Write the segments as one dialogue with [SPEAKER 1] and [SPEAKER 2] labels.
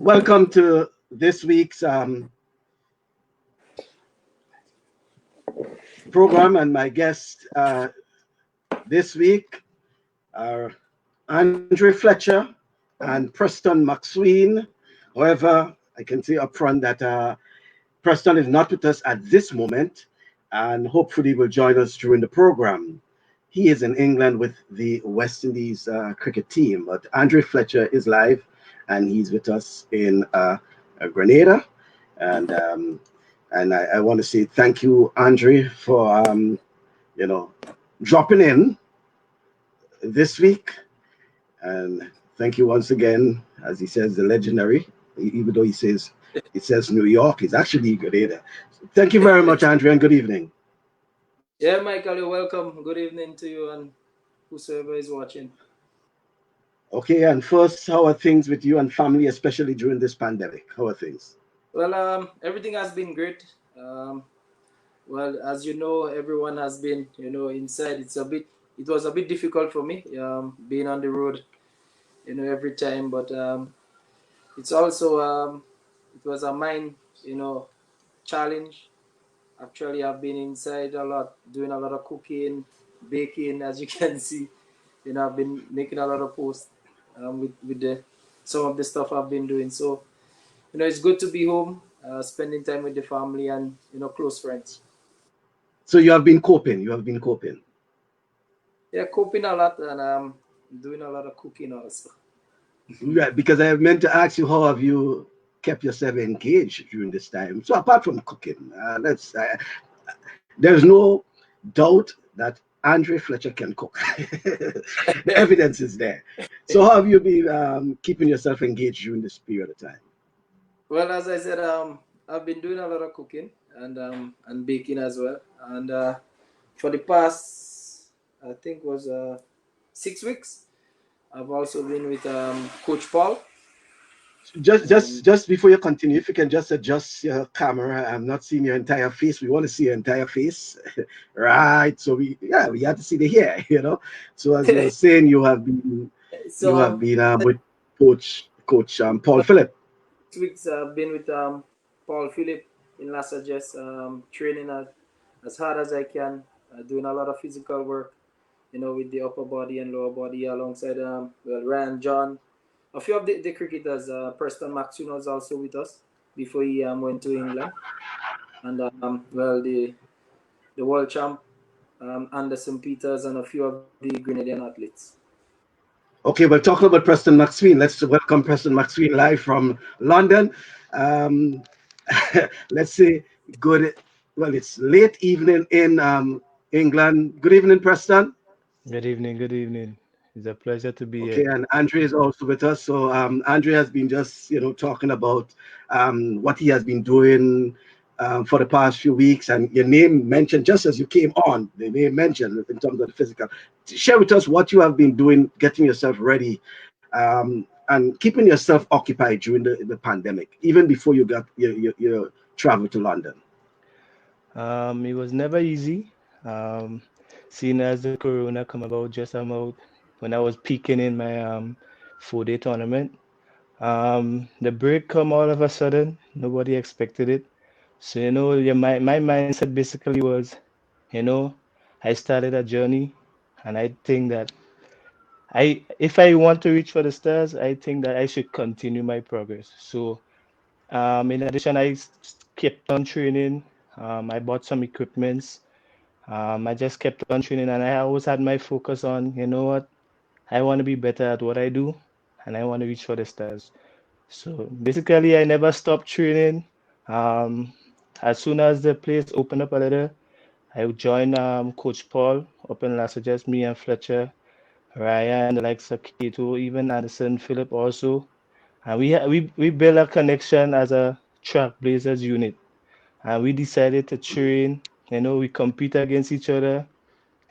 [SPEAKER 1] Welcome to this week's program, and my guest this week are Andre Fletcher and Preston McSween. However, I can say upfront that Preston is not with us at this moment, and hopefully will join us during the program. He is in England with the West Indies cricket team, but Andre Fletcher is live, and he's with us in Grenada, and I want to say thank you, Andre, for you know dropping in this week, and thank you once again, as he says, the legendary. Even though it says New York, it's actually Grenada. Thank you very much, Andre, and good evening.
[SPEAKER 2] Yeah, Michael, you're welcome. Good evening to you and whosoever is watching.
[SPEAKER 1] Okay, and first, how are things with you and family, especially during this pandemic? How are things?
[SPEAKER 2] Well, everything has been great. Well, as you know, everyone has been, inside. It was a bit difficult for me, being on the road, every time. But it's also, it was a mind, challenge. Actually, I've been inside a lot, doing a lot of cooking, baking, as you can see. I've been making a lot of posts with the some of the stuff I've been doing. So, it's good to be home, spending time with the family and close friends.
[SPEAKER 1] So you have been coping. You have been coping.
[SPEAKER 2] Yeah, coping a lot and doing a lot of cooking also.
[SPEAKER 1] Yeah, because I meant to ask you, how have you kept yourself engaged during this time? So apart from cooking, there's no doubt that Andre Fletcher can cook. The evidence is there. So how have you been keeping yourself engaged during this period of time?
[SPEAKER 2] Well, as I said, I've been doing a lot of cooking and baking as well. And for the past, I think was 6 weeks, I've also been with Coach Paul.
[SPEAKER 1] Just before you continue, if you can just adjust your camera, I'm not seeing your entire face. We want to see your entire face, right? So we have to see the hair, So as you were saying, you have
[SPEAKER 2] So
[SPEAKER 1] been with Coach Paul Phillip.
[SPEAKER 2] 6 weeks I've been with Paul Philip in Las Vegas, training as hard as I can, doing a lot of physical work, with the upper body and lower body alongside Ryan John. A few of the cricketers, Preston McSween was also with us before he went to England. And the world champ, Anderson Peters, and a few of the Grenadian athletes.
[SPEAKER 1] Okay, well, talking about Preston McSween, let's welcome Preston McSween live from London. Um, let's say good. Well, it's late evening in England. Good evening, Preston.
[SPEAKER 3] Good evening. Good evening. It's a pleasure to be
[SPEAKER 1] Okay,
[SPEAKER 3] here.
[SPEAKER 1] and Andre is also with us. So Andre has been just talking about what he has been doing for the past few weeks, and your name mentioned just as you came on. The name mentioned in terms of the physical. Share with us what you have been doing, getting yourself ready, and keeping yourself occupied during the pandemic, even before you got your travel to London.
[SPEAKER 3] It was never easy. Um, Seeing as the corona come about just about when I was peaking in my 4-day tournament. The break come all of a sudden. Nobody expected it. So yeah, my mindset basically was, you know, I started a journey, and I think that if I want to reach for the stars, I think that I should continue my progress. So in addition, kept on training. I bought some equipments. I just kept on training, and I always had my focus on, you know what, I want to be better at what I do, and I want to reach for the stars. So basically, I never stopped training. Um, as soon as the place opened up a little, I joined Coach Paul up in Las Vegas, me and Fletcher, Ryan, the likes of Kato, even Anderson, Philip also. And we built a connection as a Trailblazers unit. And we decided to train, we compete against each other,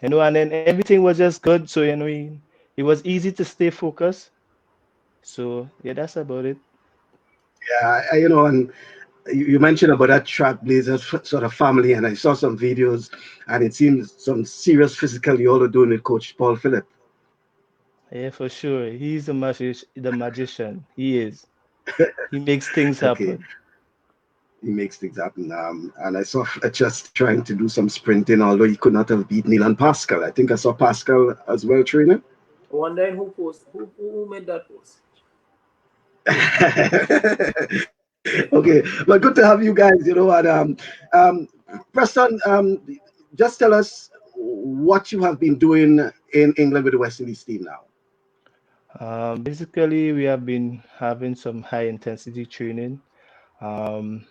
[SPEAKER 3] and then everything was just good. So, it was easy to stay focused. So, yeah, that's about it.
[SPEAKER 1] Yeah, and you mentioned about that Trailblazers sort of family, and I saw some videos, and it seems some serious physical you all are doing with Coach Paul Phillip.
[SPEAKER 3] Yeah, for sure. He's the magician. He is. He makes things
[SPEAKER 1] Okay,
[SPEAKER 3] happen.
[SPEAKER 1] he makes things happen. And I saw Fletcher trying to do some sprinting, although he could not have beat Neil and Pascal. I think I saw Pascal as well training.
[SPEAKER 2] Wondering who made that post.
[SPEAKER 1] Okay, but good to have you guys. Um, Preston, just tell us what you have been doing in England with the West Indies team now.
[SPEAKER 3] Basically, we have been having some high intensity training. Um,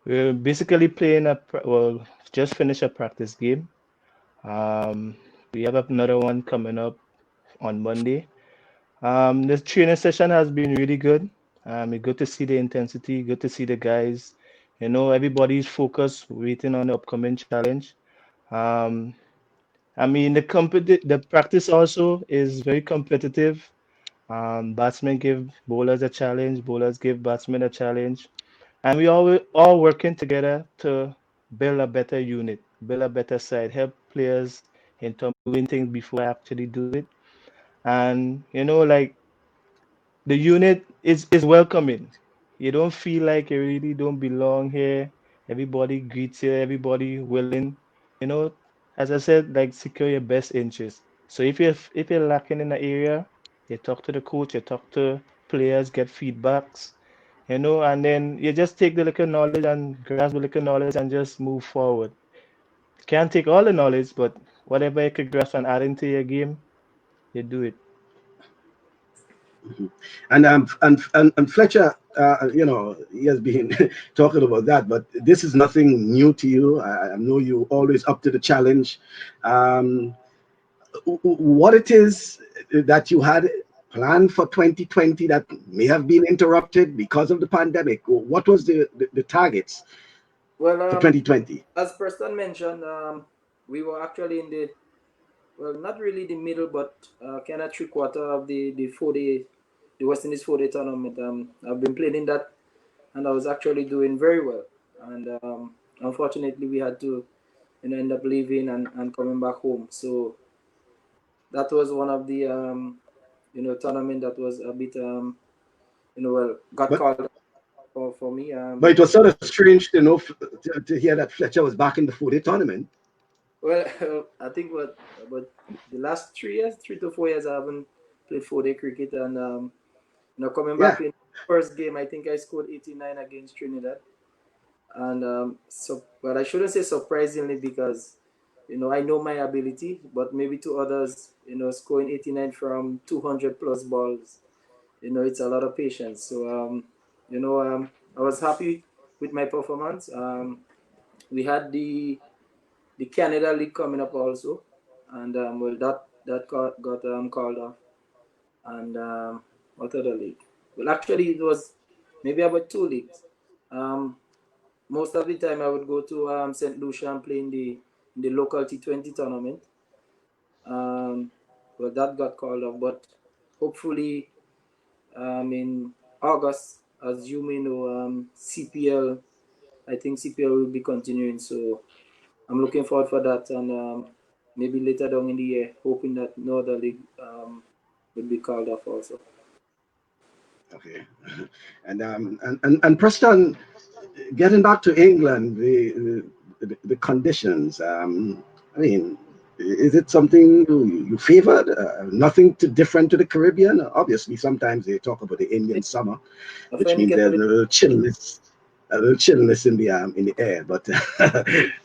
[SPEAKER 3] we're basically playing well, just finished a practice game. Um, we have another one coming up on Monday. The training session has been really good. It's good to see the intensity, good to see the guys. Everybody's focused, waiting on the upcoming challenge. Um, the practice also is very competitive. Batsmen give bowlers a challenge, bowlers give batsmen a challenge, and we all working together to build a better unit, build a better side, help players in terms of doing things before I actually do it. And like the unit is welcoming. You don't feel like you really don't belong here. Everybody greets you, everybody willing. You know, as I said, like secure your best interest. So if you're lacking in the area, you talk to the coach, you talk to players, get feedbacks, and then you just take the little knowledge and grasp the little knowledge and just move forward. Can't take all the knowledge, but whatever you could grasp and add into your game, you do it.
[SPEAKER 1] Mhm. And Fletcher, he has been talking about that, but this is nothing new to you. I know you always up to the challenge. Um, what it is that you had planned for 2020 that may have been interrupted because of the pandemic? What was the targets
[SPEAKER 2] Well,
[SPEAKER 1] for 2020?
[SPEAKER 2] as Preston mentioned, we were actually in the, well, not really the middle, but kind of 3/4 of the 4-day, the West Indies 4-day tournament. I've been playing in that, and I was actually doing very well. And unfortunately, we had to, end up leaving and coming back home. So that was one of the, tournament that was a bit, well, got
[SPEAKER 1] But
[SPEAKER 2] called for me.
[SPEAKER 1] but it was sort of strange to know to hear that Fletcher was back in the 4-day tournament.
[SPEAKER 2] Well, I think what about the last 3 years, 3 to 4 years, I haven't played 4-day cricket, and coming back
[SPEAKER 1] Yeah.
[SPEAKER 2] in first game, I think I scored 89 against Trinidad, and so, but I shouldn't say surprisingly because I know my ability, but maybe to others, scoring 89 from 200 plus balls, it's a lot of patience. So I was happy with my performance. We had the Canada League coming up also, and well, that got called off. And what other league? Well, actually, it was maybe about two leagues. Um, Most of the time, I would go to St. Lucia and play in the local T20 tournament. Um, well, that got called off, but hopefully, in August, as you may know, CPL. I think CPL will be continuing, so I'm looking forward for that, and maybe later down in the year, hoping that no other league will be called off also.
[SPEAKER 1] Okay. And Preston, getting back to England, the conditions. I mean, is it something you favored? Nothing too different to the Caribbean. Obviously, sometimes they talk about the Indian summer,
[SPEAKER 2] I
[SPEAKER 1] which
[SPEAKER 2] find it
[SPEAKER 1] means
[SPEAKER 2] get a
[SPEAKER 1] there's
[SPEAKER 2] bit.
[SPEAKER 1] a little chillness in the air. But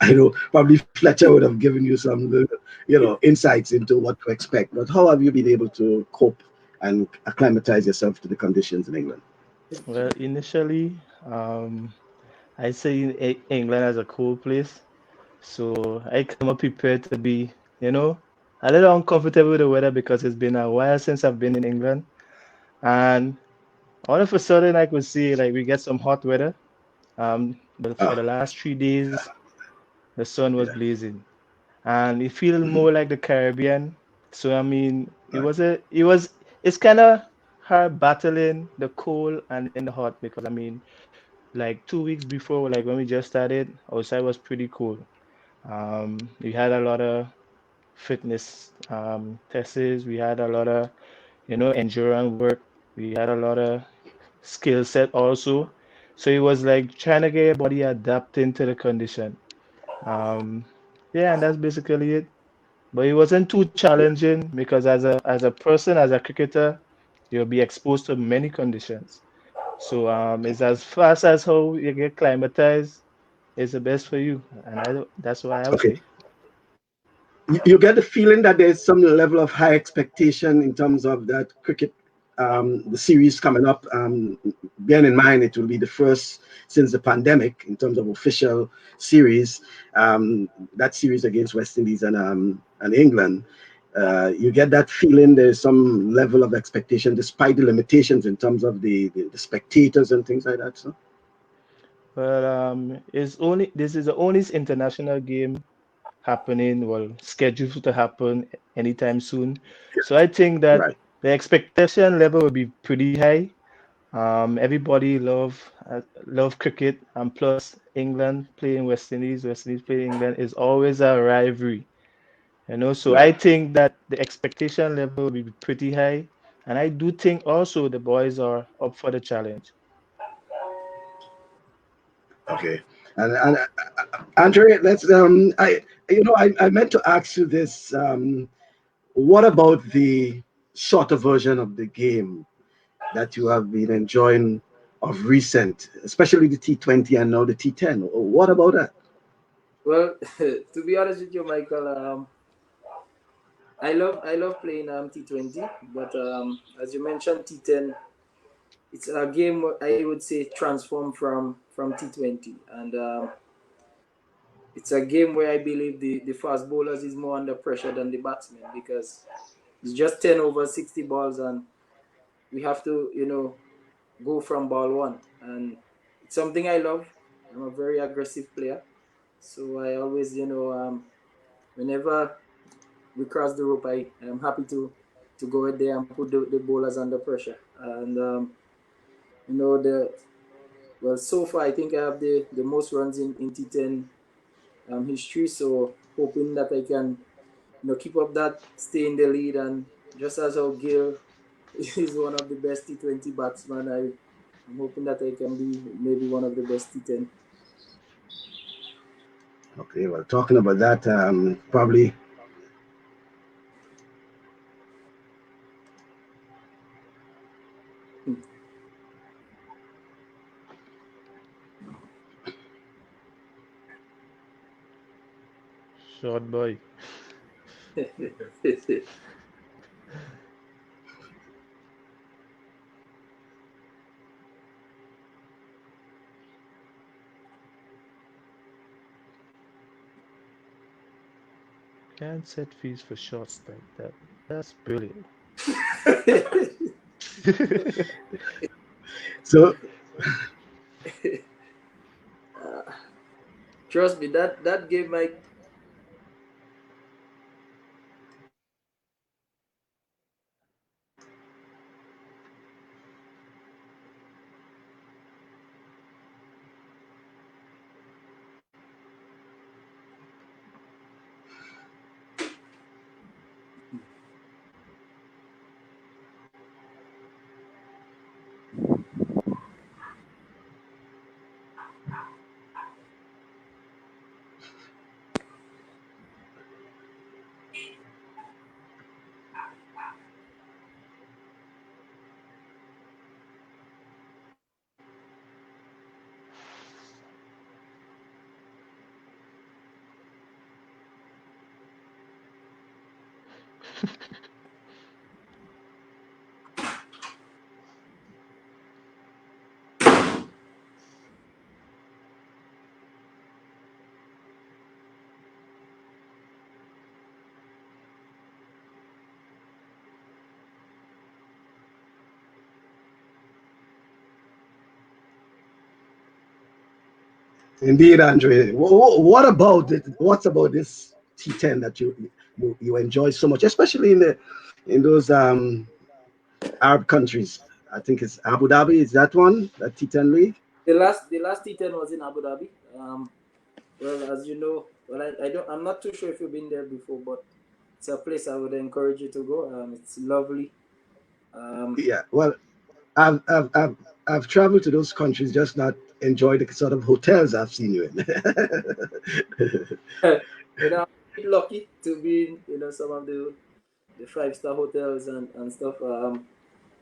[SPEAKER 1] I know probably Fletcher would have given you some, insights into what to expect. But how have you been able to cope and acclimatize yourself to the conditions in England?
[SPEAKER 3] Well, initially, I say England as a cool place, so I come up prepared to be, a little uncomfortable with the weather because it's been a while since I've been in England, and all of a sudden I could see like we get some hot weather. But for
[SPEAKER 1] Ah,
[SPEAKER 3] the last 3 days, the sun was
[SPEAKER 1] yeah.
[SPEAKER 3] blazing, and it feels
[SPEAKER 1] Mhm.
[SPEAKER 3] more like the Caribbean. So
[SPEAKER 1] Right.
[SPEAKER 3] it's kind of hard battling the cold and then the hot because like 2 weeks before, like when we just started, outside was pretty cool. We had a lot of fitness tests. We had a lot of endurance work. We had a lot of skill set also. So it was like trying to get your body adapting to the condition. Um, yeah, and that's basically it. But it wasn't too challenging because as a person, as a cricketer, you'll be exposed to many conditions. So it's as fast as how you get climatized is the best for you, and that's why I would
[SPEAKER 1] Okay.
[SPEAKER 3] say.
[SPEAKER 1] You get the feeling that there's some level of high expectation in terms of that cricket, the series coming up. Bearing in mind it will be the first since the pandemic in terms of official series. That series against West Indies and England. You get that feeling there's some level of expectation despite the limitations in terms of the spectators and things like that. So
[SPEAKER 3] But it's only this is the only international game happening, well, scheduled to happen anytime soon. So I think that
[SPEAKER 1] right.
[SPEAKER 3] the expectation level will be pretty high. Everybody love cricket, and plus England playing West Indies, West Indies playing England is always a rivalry, you know. So
[SPEAKER 1] Right.
[SPEAKER 3] I think that the expectation level will be pretty high, and I do think also the boys are up for the challenge.
[SPEAKER 1] Okay. And Andre, let's I meant to ask you this. What about the shorter version of the game that you have been enjoying of recent, especially the T20 and now the T10? What about that?
[SPEAKER 2] Well, to be honest with you, Michael, I love playing T20, but as you mentioned T10, it's a game I would say transformed from T20, and it's a game where I believe the fast bowlers is more under pressure than the batsmen because it's just 10 over 60 balls and we have to go from ball one, and it's something I love. I'm a very aggressive player, so I always whenever we cross the rope, I am happy to go out there and put the bowlers under pressure. And the well, so far I think I have the most runs in T10 history. So hoping that I can keep up that, stay in the lead, and just as how Gill is one of the best T20 batsmen, I'm hoping that I can be maybe one of the best T10.
[SPEAKER 1] Okay, well, talking about that, probably
[SPEAKER 3] Short boy. Can't set fees for shots like that. That's brilliant.
[SPEAKER 1] so.
[SPEAKER 2] Trust me, that game my
[SPEAKER 1] Indeed, Andre. What about it? What's about this T10 that you enjoy so much, especially in those Arab countries? I think it's Abu Dhabi. Is that one that T10 league?
[SPEAKER 2] the last T10 was in Abu Dhabi. Well, as you know, well, I'm not too sure if you've been there before, but it's a place I would encourage you to go. It's lovely. Um,
[SPEAKER 1] Yeah. Well, I've I've traveled to those countries, just not enjoyed the sort of hotels I've seen you in.
[SPEAKER 2] I'm a bit lucky to be in, some of the five-star hotels and stuff.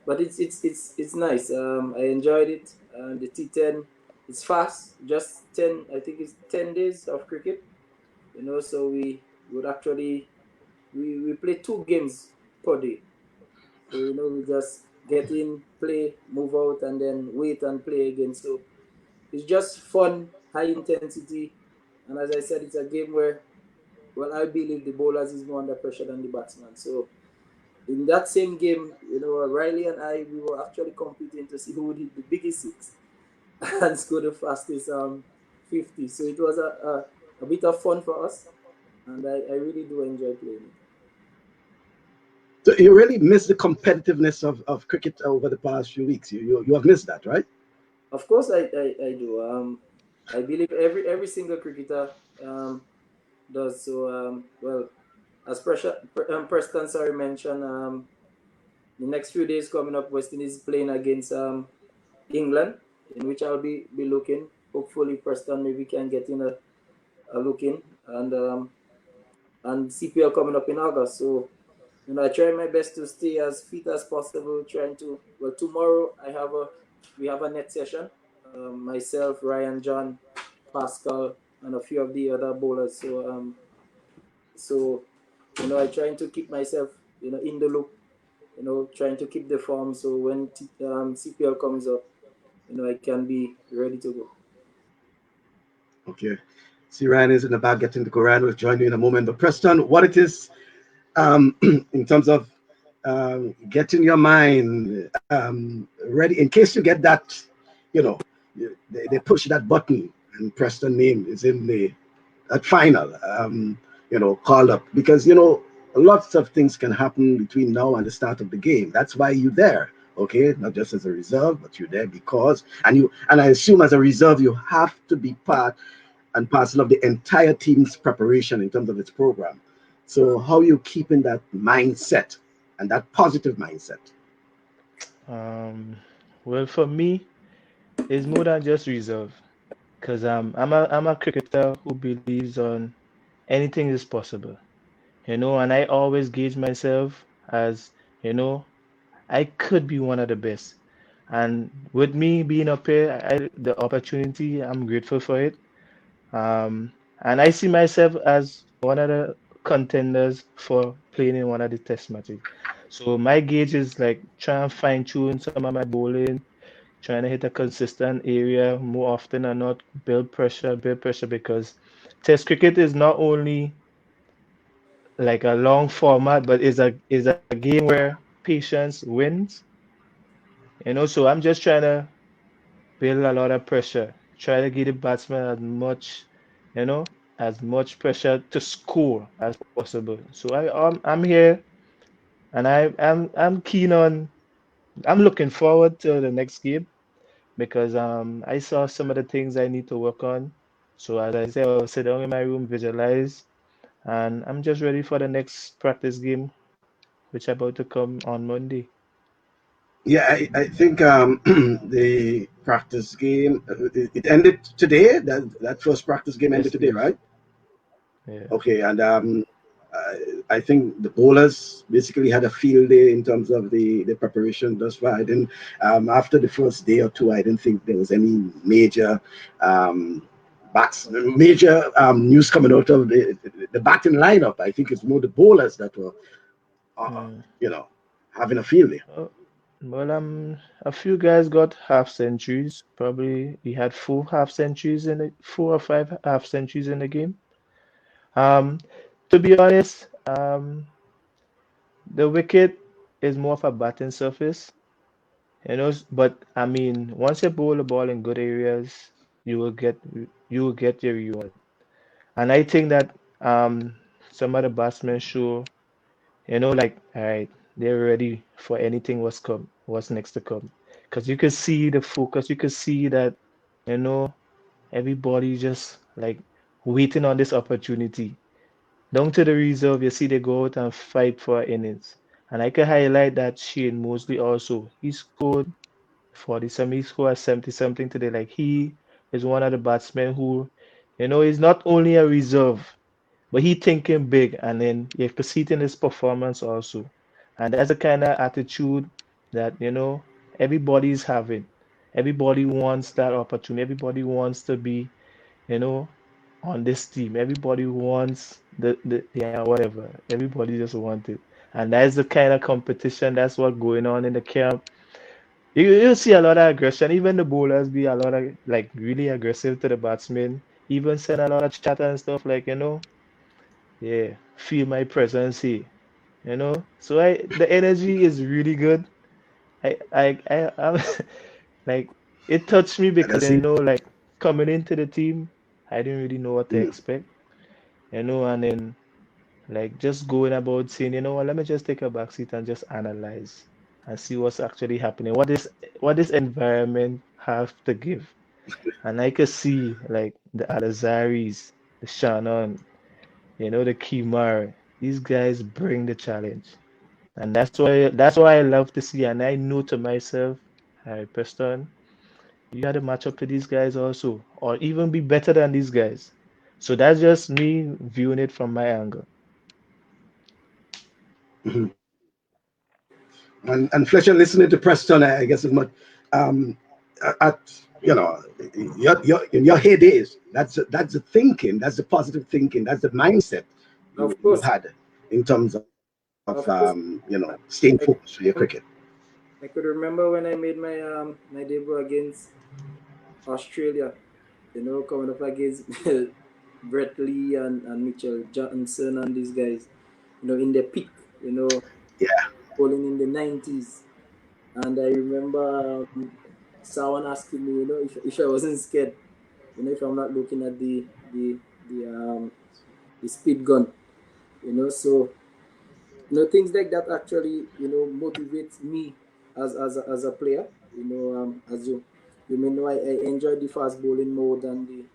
[SPEAKER 2] But it's nice. I enjoyed it. The T10, it's fast. Just 10, I think it's 10 days of cricket. So we would actually we play 2 games per day. So we just get in, play, move out, and then wait and play again. So it's just fun, high intensity, and as I said, it's a game where, well, I believe the bowlers is more under pressure than the batsman. So in that same game, Riley and I, we were actually competing to see who would hit the biggest six and score the fastest 50. So it was a bit of fun for us, and I really do enjoy playing it.
[SPEAKER 1] So you really miss the competitiveness of cricket over the past few weeks. You have missed that, right?
[SPEAKER 2] Of course, I do. I believe every single cricketer does. So, well, as Preston sorry mentioned, the next few days coming up, West Indies is playing against England, in which I'll be looking. Hopefully, Preston maybe can get in a look in, and CPL coming up in August. So, I try my best to stay as fit as possible. Trying to, well, tomorrow we have a net session. Myself, Ryan, John, Pascal, and a few of the other bowlers. So I trying to keep myself in the loop. Trying to keep the form so when CPL comes up, I can be ready to go.
[SPEAKER 1] Okay. See, Ryan is in the back getting the Quran. We'll join you in a moment. But Preston, what it is in terms of getting your mind ready in case you get that, you know, they push that button and Preston name is in the that final, called up because lots of things can happen between now and the start of the game. That's why you're there. Okay, not just as a reserve, but you're there because, and I assume as a reserve, you have to be part and parcel of the entire team's preparation in terms of its program. So how are you keeping that mindset and that positive mindset?
[SPEAKER 3] Um, well, for me, it's more than just reserve, because I'm a cricketer who believes on anything is possible, and I always gauge myself as, you know, I could be one of the best. And with me being up here, the opportunity, I'm grateful for it. And I see myself as one of the contenders for playing in one of the test matches. So my gauge is like trying to fine tune some of my bowling, trying to hit a consistent area more often and not build pressure because test cricket is not only like a long format, but is a game where patience wins. So I'm just trying to build a lot of pressure. Try to give the batsman you know, as much pressure to score as possible. So I'm here and I'm keen on. I'm looking forward to the next game because I saw some of the things I need to work on. So as I said, I'll sit down in my room, visualize, and I'm just ready for the next practice game, which about to come on Monday.
[SPEAKER 1] Yeah, I think the practice game it ended today. That first practice game ended
[SPEAKER 3] Yes,
[SPEAKER 1] today,
[SPEAKER 3] please.
[SPEAKER 1] right?
[SPEAKER 3] Yeah.
[SPEAKER 1] Okay, and I think the bowlers basically had a field day in terms of the preparation thus far. I didn't after the first day or two, I didn't think there was any major news coming out of the batting lineup. I think it's more the bowlers that were uh,
[SPEAKER 3] Mm.
[SPEAKER 1] you know having a field day.
[SPEAKER 3] Oh, well, a few guys got half centuries. Probably we had 4 half centuries 4 or 5 half centuries in the game. Um, to be honest, the wicket is more of a batting surface, but I mean, once you bowl the ball in good areas, you will get you will get your reward. And I think that some of the batsmen show, like, all right, they're ready for anything what's next to come. Because you could see the focus, you could see that, you know, everybody just like waiting on this opportunity. Down to the reserve, you see they go out and fight for innings. And I can highlight that Shane Mosley also. He scored 40-something. He scored 70-something today. Like he is one of the batsmen who, he's not only a reserve, but he thinking big, and then you have to see it in his performance also. And that's the kind of attitude that everybody's having. Everybody wants that opportunity. Everybody wants to be, you know, on this team. Everybody wants the yeah, whatever. Everybody just wants it. And that's the kind of competition. That's what going on in the camp. You see a lot of aggression. Even the bowlers be a lot of like really aggressive to the batsmen. Even send a lot of chatter and stuff like, yeah, feel my presence here. So the energy is really good. I'm like it touched me
[SPEAKER 1] And I
[SPEAKER 3] because
[SPEAKER 1] see.
[SPEAKER 3] like coming into the team, I didn't really know what to
[SPEAKER 1] Mm.
[SPEAKER 3] expect, and then like just going about saying, what, let me just take a back seat and just analyze and see what's actually happening. What this environment have to give. And I could see like the Alazaris, the Shannon, the Kimar. These guys bring the challenge. And that's why I love to see. And I know to myself, hey, Preston, you had to match up to these guys also, or even be better than these guys. So that's just me viewing it from my angle.
[SPEAKER 1] Mhm. And Fletcher, listening to Preston, I guess as much um, at in your heydays. That's the thinking. That's the positive thinking. That's the mindset
[SPEAKER 2] Of
[SPEAKER 1] you
[SPEAKER 2] course,
[SPEAKER 1] had in terms of
[SPEAKER 2] of course.
[SPEAKER 1] staying focused for your cricket.
[SPEAKER 2] I could remember when I made my debut against Australia. Coming up against Brett Lee and Mitchell Johnson and these guys. In their peak.
[SPEAKER 1] Yeah.
[SPEAKER 2] Bowling in the 90s. And I remember someone asking me, if I wasn't scared, if I'm not looking at the the speed gun, so things like that actually motivates me as a player. As you may know, I enjoy the fast bowling more than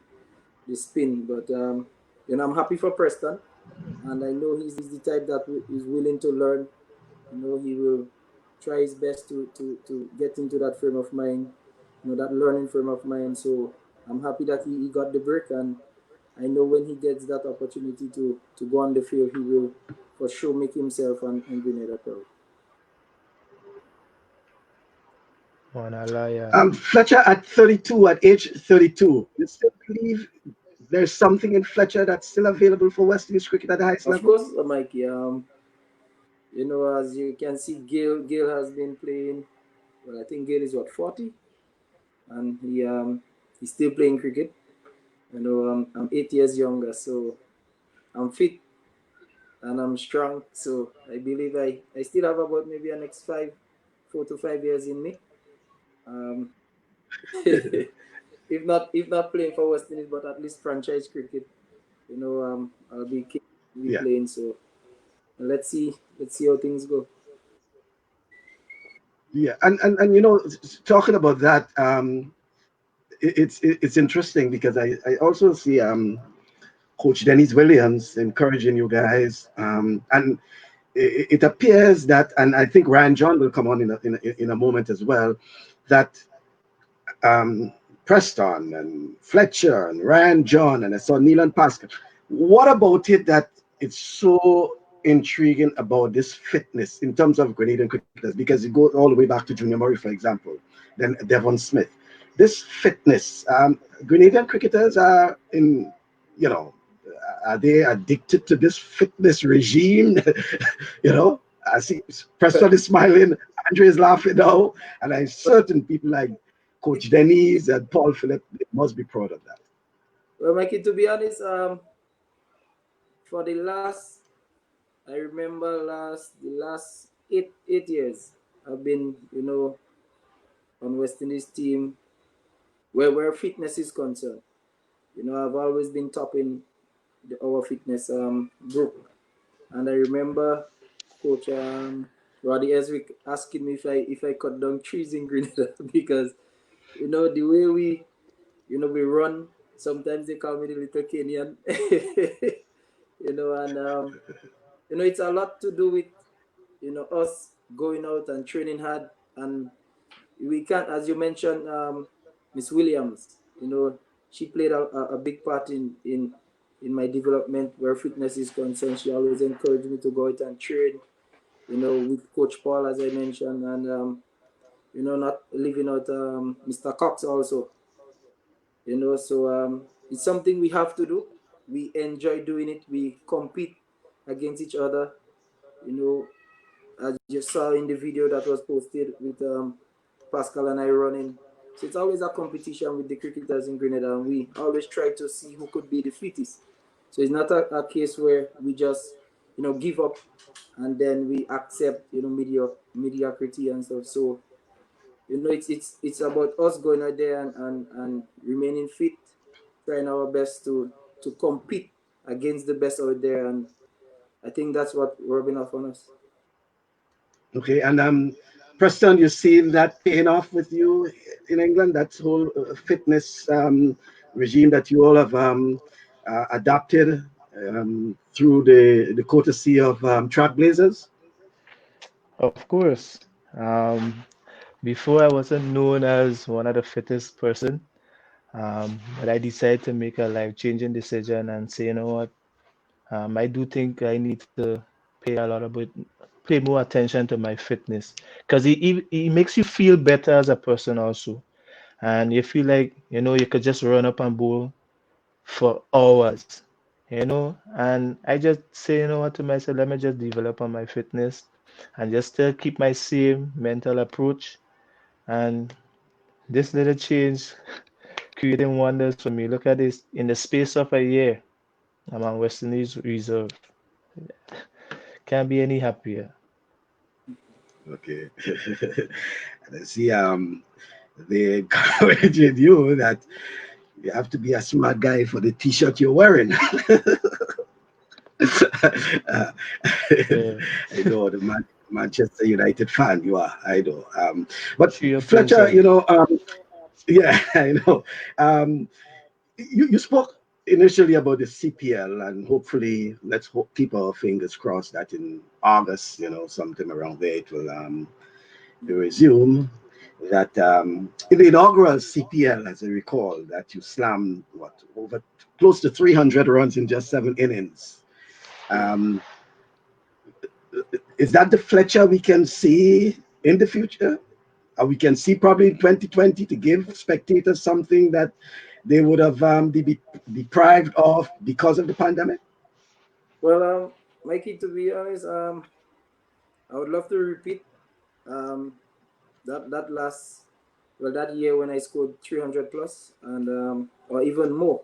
[SPEAKER 2] the spin, but I'm happy for Preston, and I know he's the type that is willing to learn. He will try his best to get into that frame of mind, that learning frame of mind. So I'm happy that he got the break, and I know when he gets that opportunity to go on the field, he will for sure make himself and Grenada proud.
[SPEAKER 3] Manalaya.
[SPEAKER 1] Fletcher at 32, at age 32, you still believe there's something in Fletcher that's still available for West Indies cricket at the highest
[SPEAKER 2] Of
[SPEAKER 1] level?
[SPEAKER 2] course, Mikey. As you can see, Gail has been playing. Well, I think Gail is what 40, and he's still playing cricket. I'm 8 years younger, so I'm fit and I'm strong. So I believe I still have about maybe a next 4 to 5 years in me. Um, if not playing for West Indies, but at least franchise cricket. I'll be
[SPEAKER 1] Yeah.
[SPEAKER 2] playing. So let's see how things go.
[SPEAKER 1] Yeah. And talking about that, it's interesting because I also see Coach Dennis Williams encouraging you guys, and it appears that, and I think Ryan John will come on in a moment as well, that um, Preston and Fletcher and Ryan John and I saw Neil and Pascal. What about it that it's so intriguing about this fitness in terms of Grenadian cricketers? Because it goes all the way back to Junior Murray, for example, then Devon Smith. This fitness, Grenadian cricketers are in, you know, are they addicted to this fitness regime? I see Preston is smiling, Andre is laughing now, and I'm certain people like Coach Denise and Paul Phillip must be proud of that.
[SPEAKER 2] Well, Mikey, to be honest, for the last, I remember the last 8 years, I've been, on West Indies team where fitness is concerned. I've always been topping our fitness group, and I remember Coach Roddy Eswick asking me if I cut down trees in Grenada because the way we run. Sometimes they call me the little Kenyan, and it's a lot to do with us going out and training hard and we can't, as you mentioned, Miss Williams. She played a big part in my development where fitness is concerned. She always encouraged me to go out and train. With Coach Paul, as I mentioned, and not leaving out Mr. Cox also. So it's something we have to do. We enjoy doing it. We compete against each other. You know, as you saw in the video that was posted with Pascal and I running. So it's always a competition with the cricketers in Grenada, and we always try to see who could be the fittest. So it's not a case where we just give up and then we accept mediocrity and stuff. So it's about us going out there and remaining fit, trying our best to compete against the best out there, and I think that's what rubbing off on us.
[SPEAKER 1] Okay, and Preston, you seen that paying off with you in England? That whole fitness regime that you all have adopted through the courtesy of Trailblazers?
[SPEAKER 3] Of course. Before I wasn't known as one of the fittest person, but I decided to make a life-changing decision and say, you know what, I do think I need to pay a lot of pay more attention to my fitness because it makes you feel better as a person also, and you feel like you could just run up and bowl for hours, and I just say, what, to myself, let me just develop on my fitness and just still keep my same mental approach, and this little change creating wonders for me. Look at this. In the space of a year, I'm on West Indies reserve. Can't be any happier.
[SPEAKER 1] Okay. And I see they encouraging you that you have to be a smart guy for the t-shirt you're wearing. uh,
[SPEAKER 3] Yeah.
[SPEAKER 1] I know the Manchester United fan you are. I know. But
[SPEAKER 3] Cheer up
[SPEAKER 1] Fletcher,
[SPEAKER 3] yourself.
[SPEAKER 1] yeah, I know. Um, you spoke initially about the CPL, and hopefully, let's keep our fingers crossed that in August, sometime around there, it will resume. That in the inaugural CPL, as I recall, that you slammed over close to 300 runs in just 7 innings. Um, is that the Fletcher we can see in the future? We can see probably in 2020 to give spectators something that they would have be deprived of because of the pandemic?
[SPEAKER 2] Well, Mikey, to be honest, I would love to repeat um, that last that year when I scored 300 plus and or even more.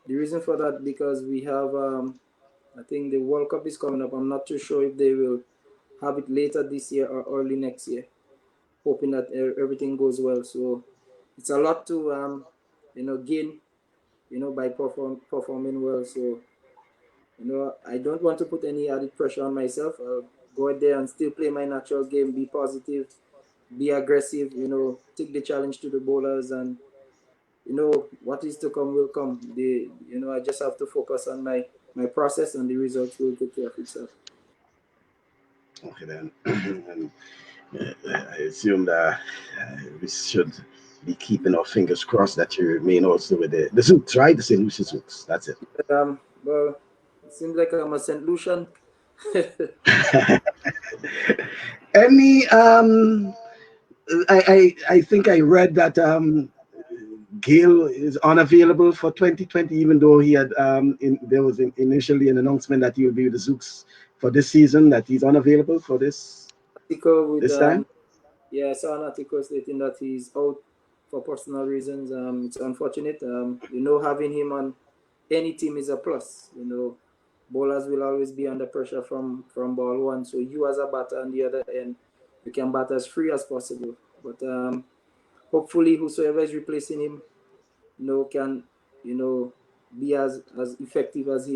[SPEAKER 2] The reason for that because we have I think the World Cup is coming up. I'm not too sure if they will have it later this year or early next year. Hoping that everything goes well. So it's a lot to gain by performing well. So I don't want to put any added pressure on myself. I'll go out there and still play my natural game, be positive, be aggressive, take the challenge to the bowlers, and what is to come will come. I just have to focus on my process, and the results will take care of itself.
[SPEAKER 1] Okay, then. And I assume that we should be keeping our fingers crossed that you remain also with the Zooks, right? The St. Lucia Zooks. That's it.
[SPEAKER 2] Well, it seems like I'm a St. Lucian.
[SPEAKER 1] Any I think I read that Gale is unavailable for 2020, even though he had there was initially an announcement that he will be with the Zooks for this season. That he's unavailable for
[SPEAKER 2] Article with
[SPEAKER 1] this time.
[SPEAKER 2] yeah, I saw an article stating that he's out for personal reasons. It's unfortunate. Having him on any team is a plus. Bowlers will always be under pressure from ball one. So you as a batter on the other end, you can bat as free as possible. But hopefully, whosoever is replacing him, can be as effective as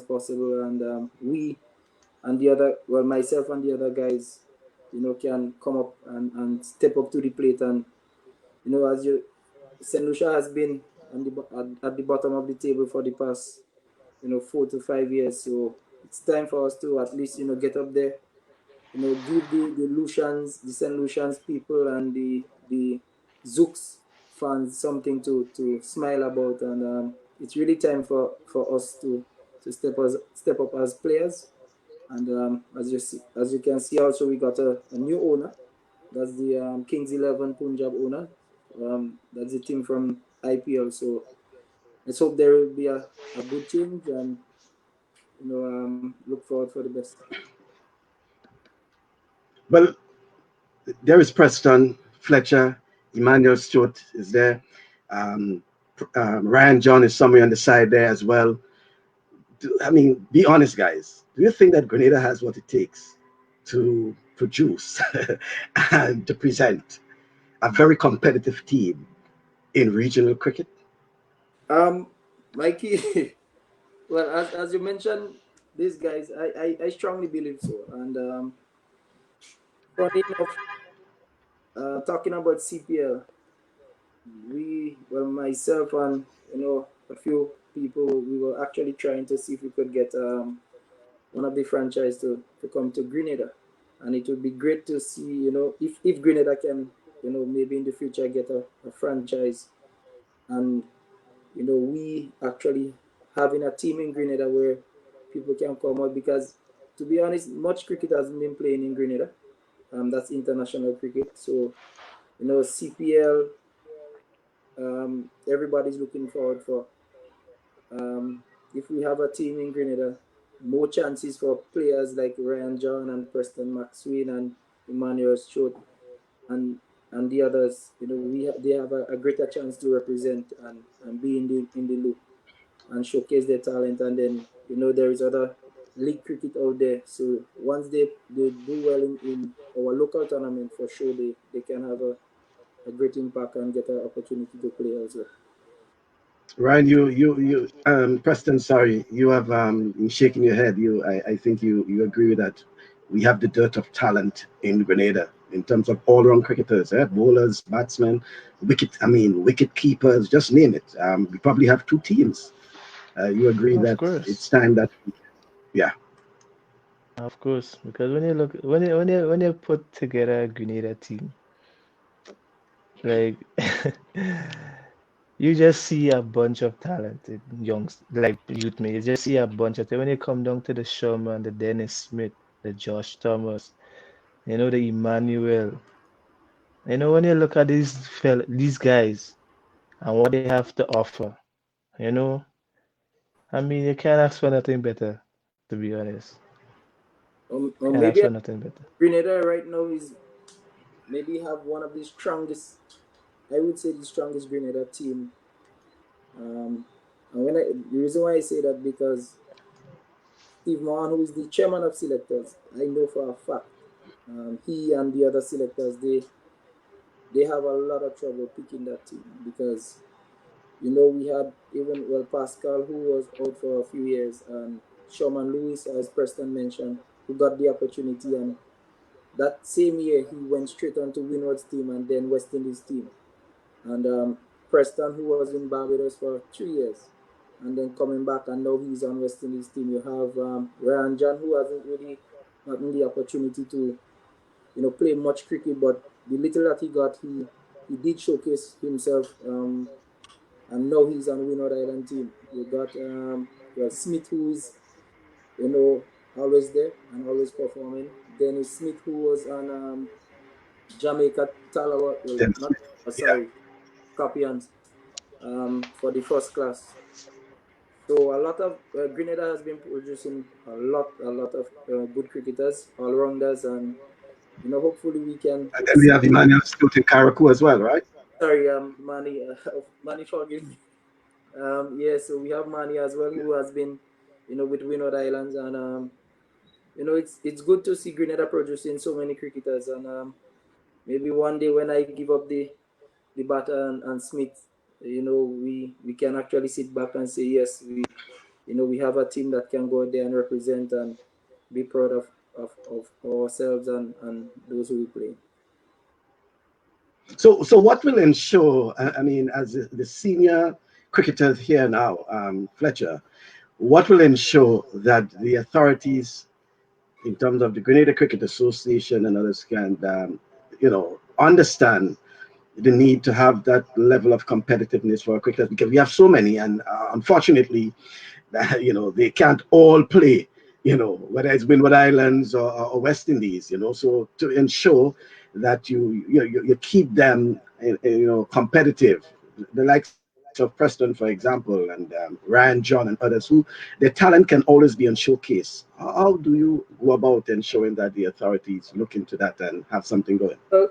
[SPEAKER 2] possible, and we and the other, well, myself and the other guys, can come up and step up to the plate, and as you, St. Lucia has been at the bottom of the table for the past 4 to 5 years, so it's time for us to at least get up there, give the Lucians, the St. Lucians people and the Zooks fans something to smile about. And it's really time for us to step up as players. And as you can see, also we got a new owner. That's the Kings 11 Punjab owner. That's the team from IPL. So let's hope there will be a good change and look forward for the best.
[SPEAKER 1] Well, there is Preston, Fletcher, Emmanuel Stewart is there. Um, Ryan John is somewhere on the side there as well. I mean, be honest, guys. Do you think that Grenada has what it takes to produce and to present a very competitive team in regional cricket?
[SPEAKER 2] Um, Mikey, well, as you mentioned, these guys, I strongly believe so. And funny enough, talking about CPL, myself and a few people, we were actually trying to see if we could get one of the franchise to come to Grenada, and it would be great to see if Grenada can maybe in the future get a franchise, and we actually having a team in Grenada where people can come out, because to be honest, much cricket hasn't been playing in Grenada. That's international cricket. So CPL, everybody's looking forward for. If we have a team in Grenada, more chances for players like Ryan John and Preston McSween and Emmanuel Stewart and the others. They have a greater chance to represent and be in the loop and showcase their talent. And then there is other league cricket out there. So once they do well in our local tournament, for sure they can have a great impact and get an opportunity to play elsewhere.
[SPEAKER 1] Ryan, Preston, sorry, you have been shaking your head. I think you agree with that. We have the dirt of talent in Grenada in terms of all-round cricketers, bowlers, batsmen, wicket keepers, just name it. We probably have two teams. You agree
[SPEAKER 3] Of
[SPEAKER 1] that it's
[SPEAKER 3] course,
[SPEAKER 1] time that, yeah.
[SPEAKER 3] of course. Because when you put together a Grenada team, like you just see a bunch of talented youngs, like youth men. You just see a bunch of them. When you come down to the Sherman, the Dennis Smith, the Josh Thomas, the Emmanuel. When you look at these guys and what they have to offer, you know, I mean, you can't ask for nothing better, to be honest.
[SPEAKER 2] Or
[SPEAKER 3] Can't ask
[SPEAKER 2] maybe
[SPEAKER 3] for nothing better.
[SPEAKER 2] Grenada right now is maybe have one of the strongest, I would say the strongest Grenada team. And the reason why I say that, because Steve Mahan, who is the chairman of selectors, I know for a fact, he and the other selectors, they have a lot of trouble picking that team, because we had even, well, Pascal, who was out for a few years, and Sherman Lewis, as Preston mentioned, who got the opportunity, and that same year he went straight on to Windward's team and then West Indies team. And Preston, who was in Barbados for 3 years, and then coming back, and now he's on West Indies team. You have Ryan John, who hasn't really gotten the opportunity to play much cricket, but the little that he got, he did showcase himself. And now he's on Windward Island team. You got Smith, who is always there and always performing. Dennis Smith, who was on Jamaica Talawa, well,
[SPEAKER 1] Then,
[SPEAKER 2] not
[SPEAKER 1] yeah.
[SPEAKER 2] sorry, Scorpions, for the first class. So a lot of Grenada has been producing a lot of good cricketers, all rounders, and hopefully we can
[SPEAKER 1] And then we
[SPEAKER 2] see.
[SPEAKER 1] have Emmanuel Stewart in Karaku as well, right?
[SPEAKER 2] Sorry, Manny, Manny, forgive me. Yeah, so we have Manny as well, who has been, with Windward Islands, and it's good to see Grenada producing so many cricketers, and maybe one day when I give up the batter and Smith, we can actually sit back and say yes, we have a team that can go out there and represent and be proud of ourselves and those who we play.
[SPEAKER 1] So what will ensure, I mean, as the senior cricketers here now, Fletcher, what will ensure that the authorities in terms of the Grenada Cricket Association and others can, understand the need to have that level of competitiveness for our cricketers, because we have so many, and unfortunately, they can't all play, whether it's Windward Islands or West Indies, so to ensure that you keep them, competitive, the likes of Preston, for example, and Ryan, John, and others, who their talent can always be on showcase. How do you go about ensuring that the authorities look into that and have something going?
[SPEAKER 2] Uh,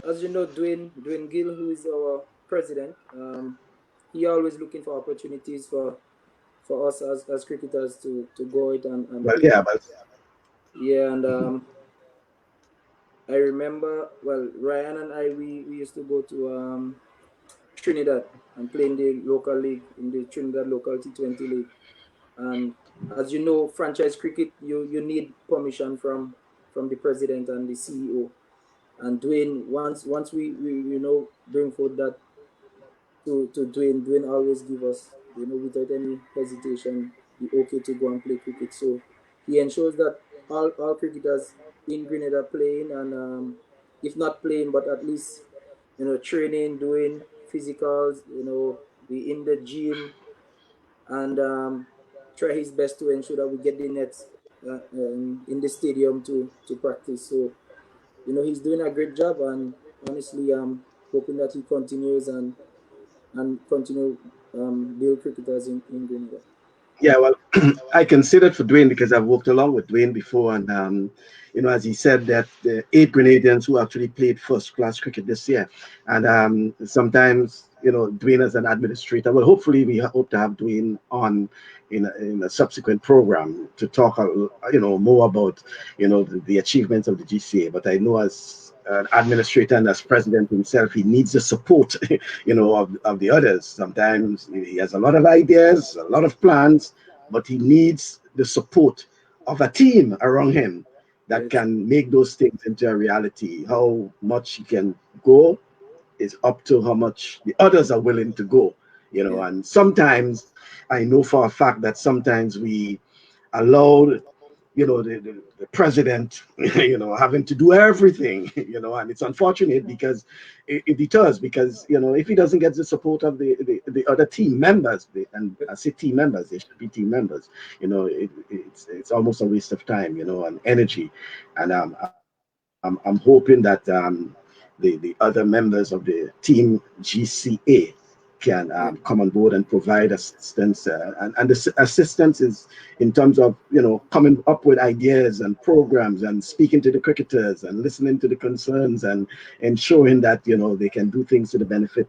[SPEAKER 2] as you know, Dwayne Gill, who is our president, he always looking for opportunities for us as cricketers to go it and
[SPEAKER 1] Well,
[SPEAKER 2] play.
[SPEAKER 1] yeah, but
[SPEAKER 2] Yeah, and I remember, well, Ryan and I, we used to go to Trinidad and play in the local league, in the Trinidad local T20 league. And as you know, franchise cricket, you need permission from the president and the CEO. And Dwayne, once we bring forth that to Dwayne always give us, without any hesitation, the okay to go and play cricket. So he ensures that all cricketers in Grenada playing, and if not playing, but at least training, doing physicals, be in the gym, and try his best to ensure that we get the nets in the stadium to practice. So he's doing a great job, and honestly, I'm hoping that he continues and continue build cricketers in Grenada.
[SPEAKER 1] yeah, well, I considered for Dwayne because I've worked along with Dwayne before, and as he said, that the 8 Grenadians who actually played first-class cricket this year, and sometimes Dwayne as an administrator. Well, hopefully we hope to have Dwayne on in a subsequent program to talk, more about the achievements of the GCA. But I know as an administrator and as president himself, he needs the support, of the others. Sometimes he has a lot of ideas, a lot of plans, but he needs the support of a team around him that
[SPEAKER 2] Yes,
[SPEAKER 1] can make those things into a reality. How much he can go is up to how much the others are willing to go,
[SPEAKER 2] yeah,
[SPEAKER 1] and sometimes I know for a fact that sometimes we allow the president having to do everything, and it's unfortunate because it deters, because if he doesn't get the support of the other team members, and I say team members, they should be team members, it's almost a waste of time, and energy. And I'm hoping that the other members of the team GCA can
[SPEAKER 2] yeah.
[SPEAKER 1] come on board and provide assistance, and the assistance is in terms of coming up with ideas and programs and speaking to the cricketers and listening to the concerns and ensuring that they can do things to the benefit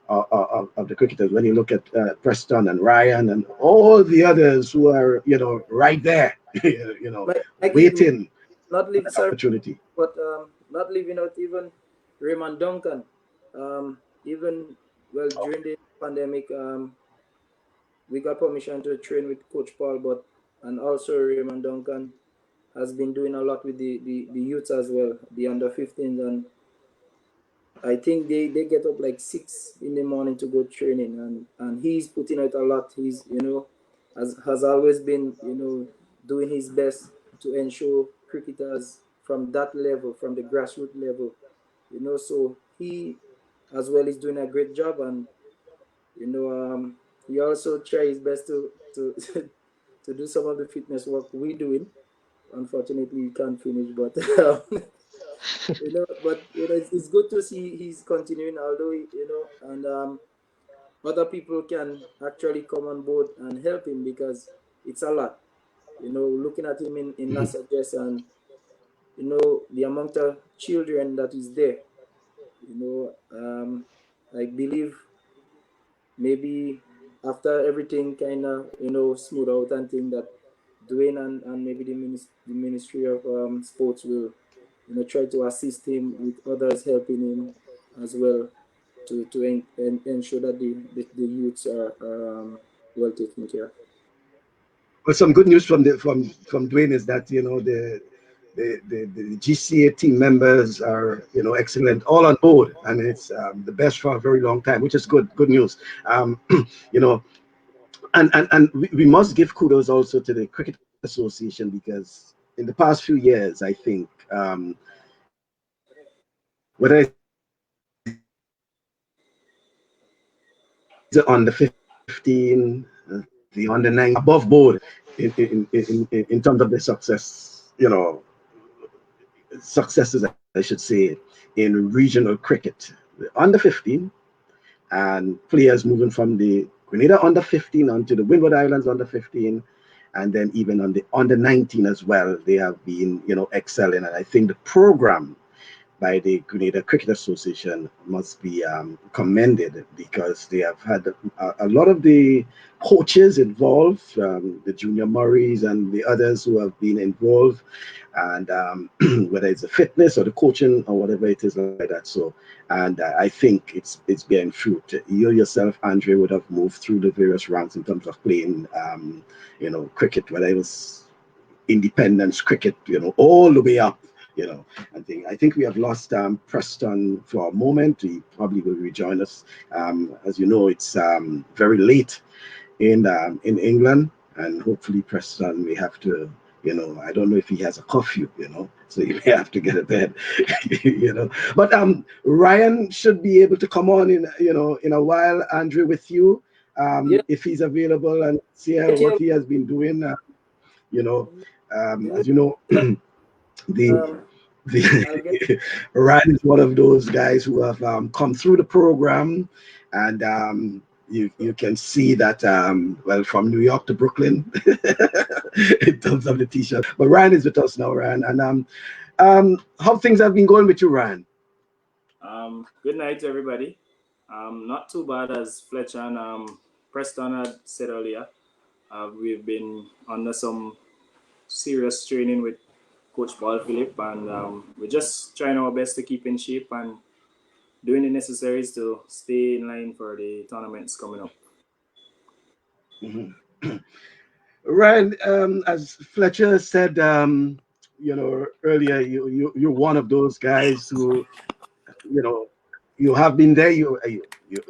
[SPEAKER 1] of the cricketers. When you look at Preston and Ryan and all the others who are right there,
[SPEAKER 2] Like even
[SPEAKER 1] waiting
[SPEAKER 2] not
[SPEAKER 1] for
[SPEAKER 2] leave,
[SPEAKER 1] that
[SPEAKER 2] sorry,
[SPEAKER 1] opportunity.
[SPEAKER 2] but not leaving out even Raymond Duncan. Even well during the pandemic, we got permission to train with Coach Paul, but and also Raymond Duncan has been doing a lot with the youths as well, the under 15s, and I think they get up like 6 in the morning to go training, and he's putting out a lot. He's has always been doing his best to ensure cricketers from that level, from the grassroots level, So he as well is doing a great job, and he also tries his best to to do some of the fitness work we doing. Unfortunately, he can't finish, but but it's good to see he's continuing, although and other people can actually come on board and help him because it's a lot. Looking at him in
[SPEAKER 1] Mhm.
[SPEAKER 2] NASA dress, and the amount of children that is there. I believe maybe after everything kind of smooth out and thing that Dwayne and maybe the Ministry of Sports will try to assist him with others helping him as well to ensure that the youths are well taken care of.
[SPEAKER 1] But some good news from Dwayne is that the GCA team members are excellent, all on board, and it's the best for a very long time, which is good news. You know, and we must give kudos also to the Cricket Association, because in the past few years, I think, whether it's the under 15, the under 9, above board in terms of the success, successes, I should say, in regional cricket. The under 15 and players moving from the Grenada under 15 onto the Windward Islands under 15, and then even on the under 19 as well. They have been, excelling. And I think the program by the Grenada Cricket Association must be commended, because they have had a lot of the coaches involved, the Junior Murrays and the others who have been involved, and whether it's the fitness or the coaching or whatever it is like that. So, and I think it's bearing fruit. You yourself, Andre, would have moved through the various ranks in terms of playing, cricket, whether it was independence cricket, all the way up. I think we have lost Preston for a moment. He probably will rejoin us. As you know, it's very late in England, and hopefully Preston may have to, I don't know if he has a curfew, so he may have to get a bed, But Ryan should be able to come on in a while, Andrew, with you,
[SPEAKER 2] Yeah,
[SPEAKER 1] if he's available, and see
[SPEAKER 2] yeah,
[SPEAKER 1] what he has been doing.
[SPEAKER 2] yeah.
[SPEAKER 1] As you know, the
[SPEAKER 2] Um, I'll get.
[SPEAKER 1] the Ryan is one of those guys who have come through the program, and you can see that well, from New York to Brooklyn in terms of the t-shirt. But Ryan is with us now, Ryan, and how things have been going with you, Ryan?
[SPEAKER 4] Good night, everybody. Not too bad, as Fletcher and Preston had said earlier. We've been under some serious training with Coach Paul Philip, and we're just trying our best to keep in shape and doing the necessaries to stay in line for the tournaments coming up.
[SPEAKER 1] Mhm. Ryan, as Fletcher said, earlier, you're one of those guys who, you know, you have been there.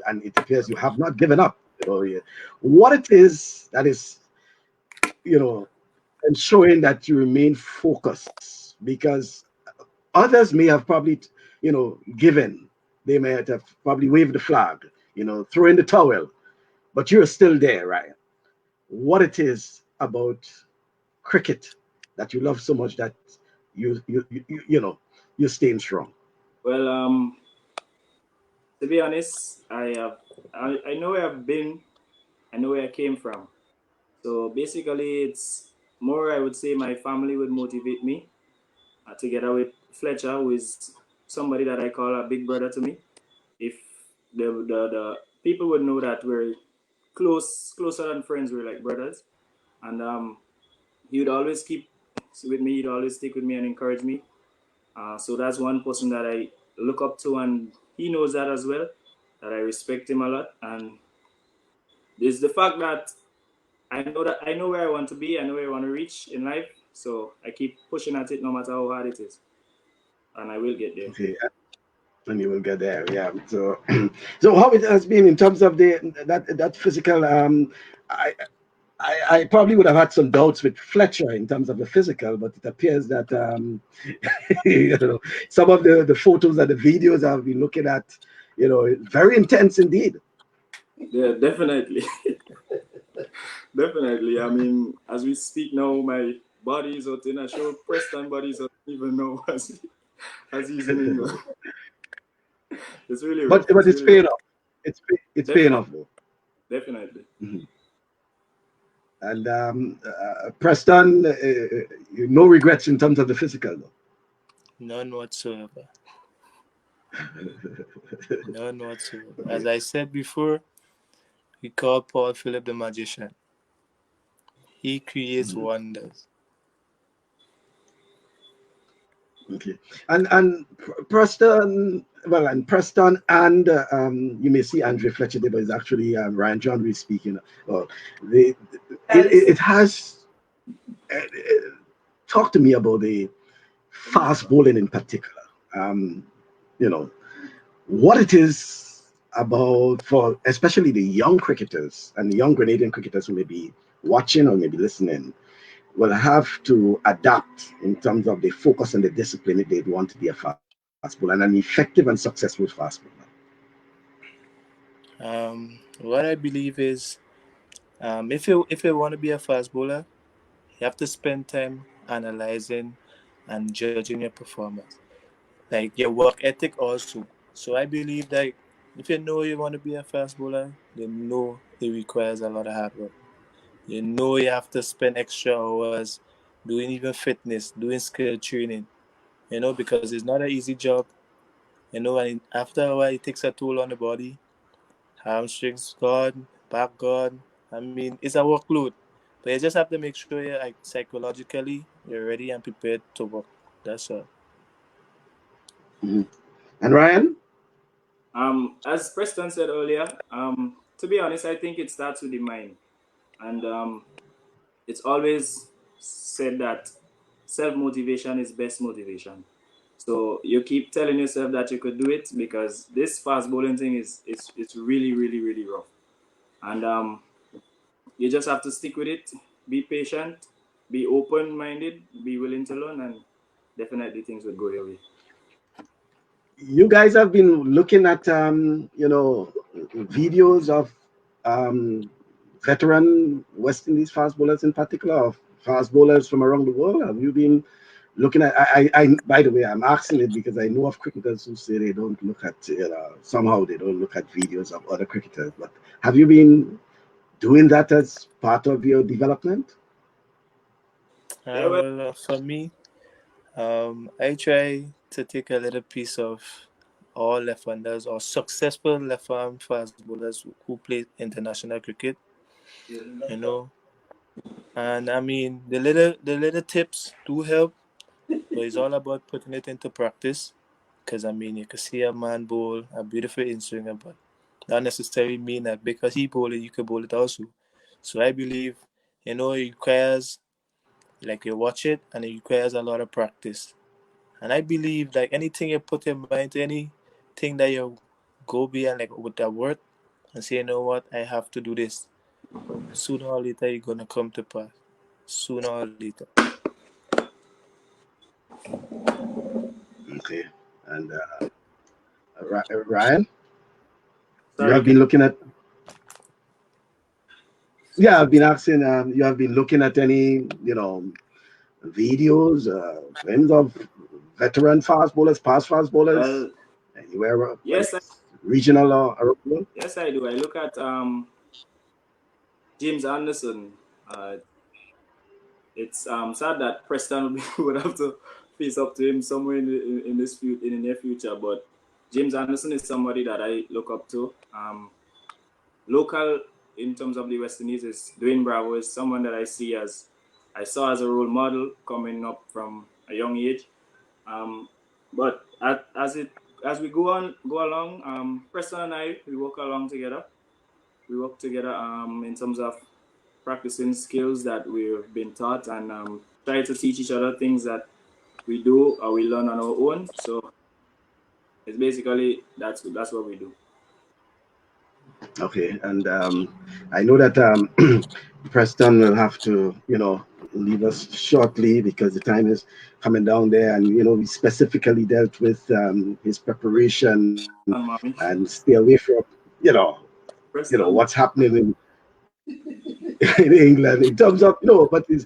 [SPEAKER 1] And it appears you have not given up. What it is that is, you know, ensuring that you remain focused, because others may have probably, given. They may have probably waved the flag, throw in the towel, but you're still there, right? What it is about cricket that you love so much that you're staying strong.
[SPEAKER 4] Well, to be honest, I know where I've been, I know where I came from. So basically, it's more, I would say, my family would motivate me, together with Fletcher, who is somebody that I call a big brother to me. If the people would know that we're closer than friends, we're like brothers, and he would always keep with me. He'd always stick with me and encourage me. So that's one person that I look up to, and he knows that as well. That I respect him a lot, and there's the fact that I know where I want to be. I know where I want to reach in life. So I keep pushing at it, no matter how hard it is, and I will get there.
[SPEAKER 1] Okay, and you will get there. Yeah. So, so how it has been in terms of that physical. I, I probably would have had some doubts with Fletcher in terms of the physical, but it appears that some of the photos and the videos I've been looking at, very intense indeed.
[SPEAKER 4] Yeah, definitely. Definitely. I mean, as we speak now, my body is out in a show. Preston body is out even now as he's in England. It's really rough.
[SPEAKER 1] But it's
[SPEAKER 4] really
[SPEAKER 1] paying
[SPEAKER 4] rough.
[SPEAKER 1] off. It's paying off though.
[SPEAKER 4] Definitely.
[SPEAKER 1] Mhm. And Preston, no regrets in terms of the physical though.
[SPEAKER 3] None whatsoever. None whatsoever. As I said before, we call Paul Philip the magician. He creates
[SPEAKER 1] Mhm.
[SPEAKER 3] wonders.
[SPEAKER 1] Okay, and Preston, well, and Preston, and you may see Andre Fletcher there, but it's actually Ryan John Reed speaking. Well, it has talk to me about the fast bowling in particular. Um, you know what it is about for especially the young cricketers and the young Grenadian cricketers who may be watching or maybe listening. will have to adapt in terms of the focus and the discipline if they want to be a fast bowler and an effective and successful fast bowler?
[SPEAKER 3] What I believe is, if you want to be a fast bowler, you have to spend time analyzing and judging your performance, like your work ethic also. So I believe that if you know you want to be a fast bowler, you know it requires a lot of hard work. You know you have to spend extra hours doing even fitness, doing skill training. Because it's not an easy job. And after a while, it takes a toll on the body. Hamstrings gone, back gone. I mean, it's a workload. But you just have to make sure you're like psychologically you're ready and prepared to work. That's all.
[SPEAKER 1] Mhm. And Ryan?
[SPEAKER 4] As Preston said earlier, to be honest, I think it starts with the mind, and it's always said that self motivation is best motivation. So you keep telling yourself that you could do it because this fast bowling thing is it's really really really rough, and you just have to stick with it. Be patient, be open minded, be willing to learn, and definitely things will go your way.
[SPEAKER 1] You guys have been looking at videos of um, veteran West Indies fast bowlers in particular, or fast bowlers from around the world. Have you been looking at? By the way, I'm asking it because I know of cricketers who say they don't look at somehow they don't look at videos of other cricketers. But have you been doing that as part of your development?
[SPEAKER 4] Yeah, well,
[SPEAKER 3] For me, I try to take a little piece of all left-handers or successful left-arm fast bowlers who play international cricket. You know, and I mean the little tips do help, but it's all about putting it into practice. Because I mean, you can see a man bowl a beautiful in swinger, but not necessarily mean that because he bowl it, you can bowl it also. So I believe, it requires like you watch it and it requires a lot of practice. And I believe like anything you put your mind to, anything that you go beyond like with that word and say, what, I have to do this. Sooner or later, you're gonna come to pass. Sooner or later.
[SPEAKER 1] Okay, and Ryan, you
[SPEAKER 4] sorry,
[SPEAKER 1] have
[SPEAKER 4] can
[SPEAKER 1] been looking at. Yeah, I've been asking. You have been looking at any, videos, films of veteran fast bowlers, past fast bowlers,
[SPEAKER 4] well,
[SPEAKER 1] anywhere, whether
[SPEAKER 4] yes,
[SPEAKER 1] it's regional or around the world?
[SPEAKER 4] yes, I do. I look at James Anderson. It's sad that Preston would have to face up to him somewhere in this in the near future. But James Anderson is somebody that I look up to. Local in terms of the West Indies is Dwayne Bravo is someone that I saw as a role model coming up from a young age. Um, but as we go along, Preston and I we work along together. We work together in terms of practicing skills that we've been taught and try to teach each other things that we do or we learn on our own. So it's basically that's what we do.
[SPEAKER 1] Okay, and I know that Preston will have to, leave us shortly because the time is coming down there, and we specifically dealt with his preparation
[SPEAKER 4] And mommy,
[SPEAKER 1] and stay away from, you know, what's
[SPEAKER 4] Preston.
[SPEAKER 1] happening in England in terms of, but his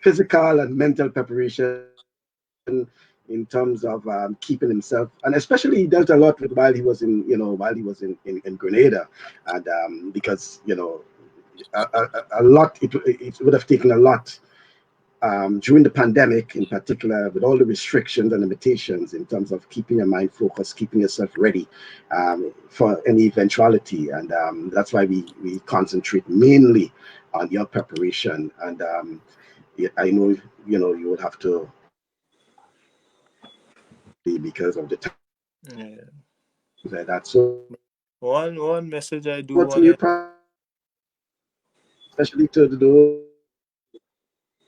[SPEAKER 1] physical and mental preparation in terms of keeping himself, and especially he dealt a lot with while he was in Grenada, and because a lot it would have taken a lot during the pandemic, in particular, with all the restrictions and limitations in terms of keeping your mind focused, keeping yourself ready for any eventuality. And that's why we concentrate mainly on your preparation. And yeah, I know, you would have to because of the time
[SPEAKER 3] Yeah.
[SPEAKER 1] and things like that. So,
[SPEAKER 3] One message I do
[SPEAKER 1] what's some new
[SPEAKER 3] wanna
[SPEAKER 1] projects, especially to those